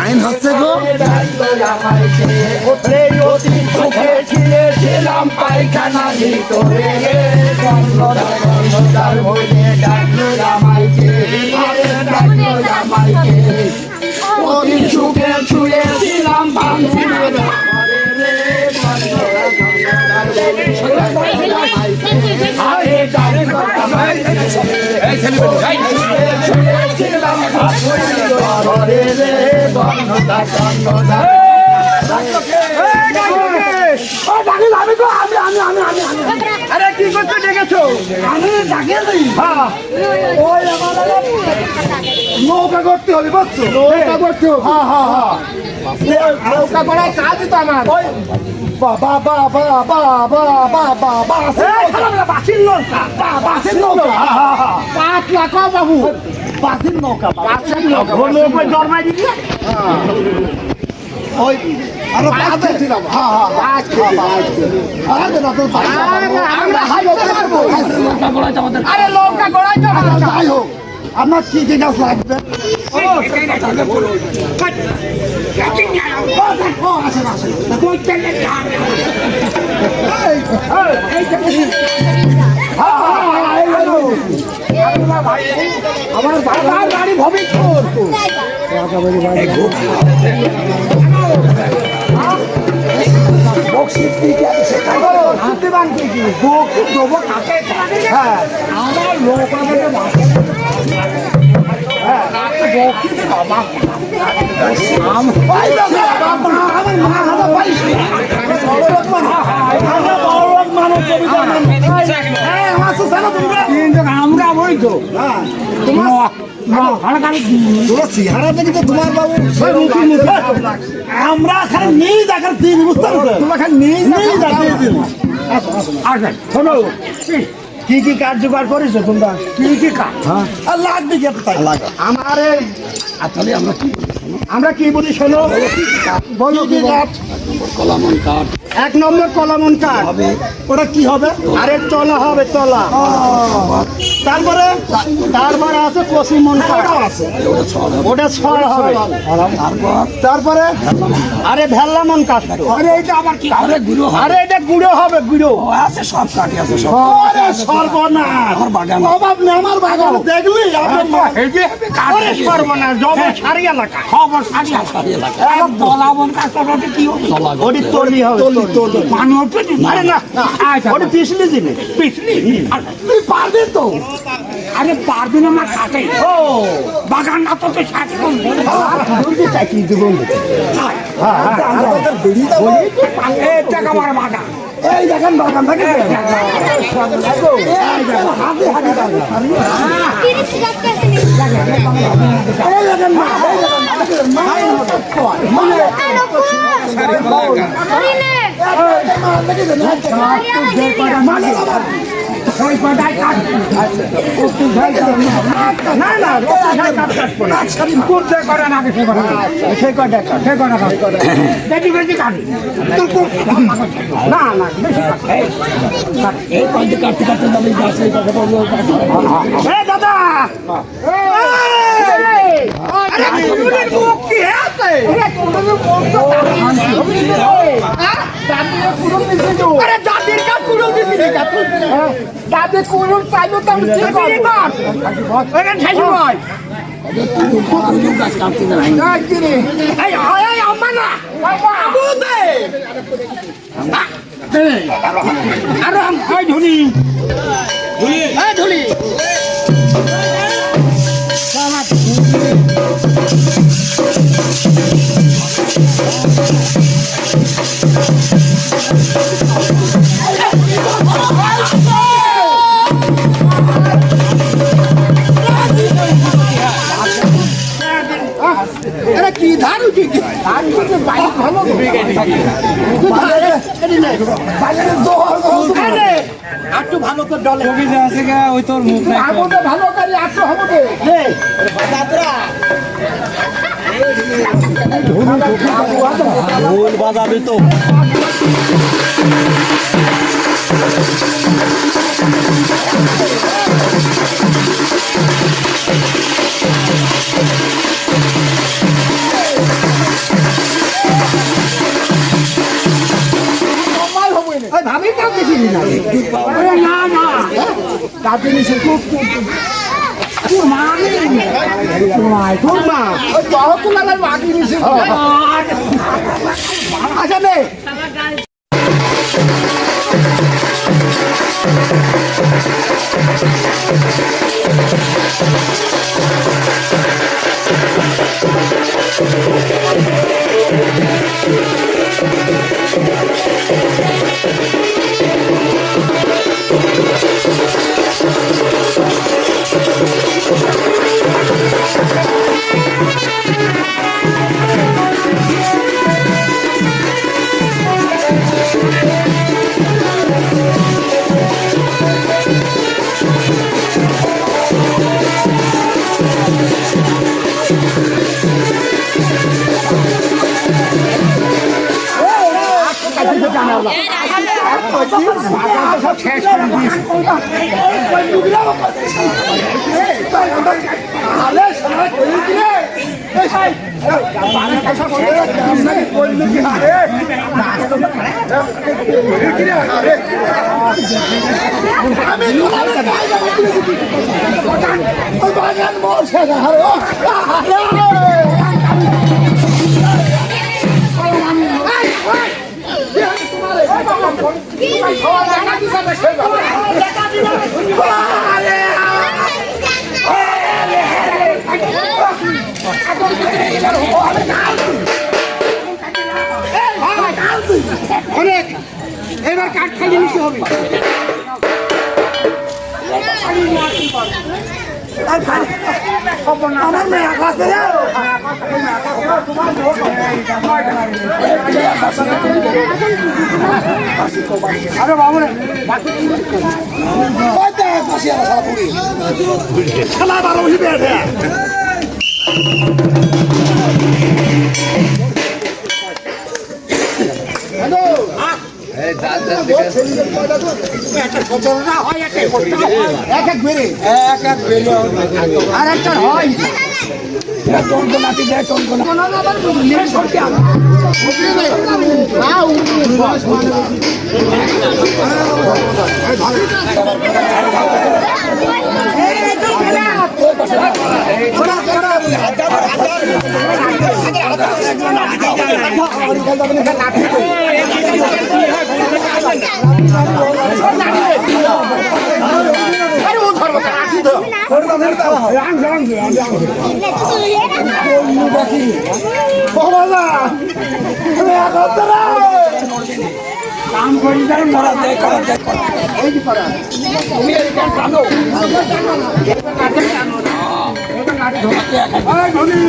আইন হচ্ছে গো ছিলাম পায়খানা ভিতরে সুখে ছুঁয়েছিলাম আরে কি করতে ডেকেছো? আমি ডাকিয়েছি নৌকা করতে হবে বুঝছো? নৌকা করতে হবে। হ্যাঁ হ্যাঁ হ্যাঁ নৌকা করার কাজই তো আমার। বাবা বাবা বাবা বাবা বাসির নৌকা বাসির নৌকা 5 লাখ বাবু বাসির নৌকা বাসির নৌকা নৌকা জন্মাই দিবি ওই আরো পাঁচ ছিলাম হ্যাঁ হ্যাঁ আরে নৌকা গড়াইতে হবে যাই হোক আপনার কি কি গাছ লাগবে আমার বাবার বাড়ি ভবিষ্যৎ আমার নৌকা আমরা বই তো আমরা খালি নিয়ে দেখার দিন বুঝতে পারছো তোমার খালি নিয়ে দেখার দিন শোনো কি কি কাজ জোগাড় করেছো তোমরা কি কি কাজ আর লাগবে কি আমার আসলে আমরা কি বলি শোনো বলো কি কাজ কলামন কাঠ 1 নম্বর কলামন কাঠ ওটা কি হবে আরে তলা হবে তলা তারপরে আছে কসিমন কাঠ আছে ওটা ছড় হবে তারপরে আরে ভেল্লামন কাঠ আরে এটা আবার কি আরে গুঁড়ো আরে এটা গুঁড়ো হবে গুঁড়ো আছে সব কাঠই আছে সব আরে সর্বনাশ আমার বাগান অভাব নেই আমার বাগান দেখলি এই যে আরে সর্বনাশ জবে সারি এলাকা খবর সারি এলাকা এক কলামন কাঠ ওটা কি ওটি তলি হবে তলি পানি ওঠে আরে না ওটি পিছলি দিনে পিছলি তুই পারবি তো আরে পারবি না না কাটে ও বাগান না তো শেষ করবো চাকরি দেবো টাকা আমার বাগান এই দেখেন বাগান থাকে দাদা দাদি কুরুল চাইলো তো আমি কি করব ওখানে ঠাইছি ভাই কুরুল গাছ কাটতে না এই এই আম্মা না বাবু দে আরে আম কই ধুলি এই ধুলি কি ধান কি বাইক ভালো একটু ভালো করে ডলে আছে ওই তোর মুখ ভালো করে একটু হবে ঢোল বাজাবে তো ওই ভাবি কাপ দেখিনি না ওরে না না কাপ দিয়েছে খুব তুই মানে তোর মা ওই বাহক লাগার মাটি নিছে আচ্ছা নে সব শেষ করে দিয়েছি অনেক এবার কাঠ খালি নিতে হবে আমার মেয়ে আকাশে আরে বাবু খেলা বারো হিবে আর একটা হয় কাম করি যাই মরা দেয় করা দেয় এই করা তুমি এটা জানো কাটে জানো না এটা কাটে ধরতে এই ধনি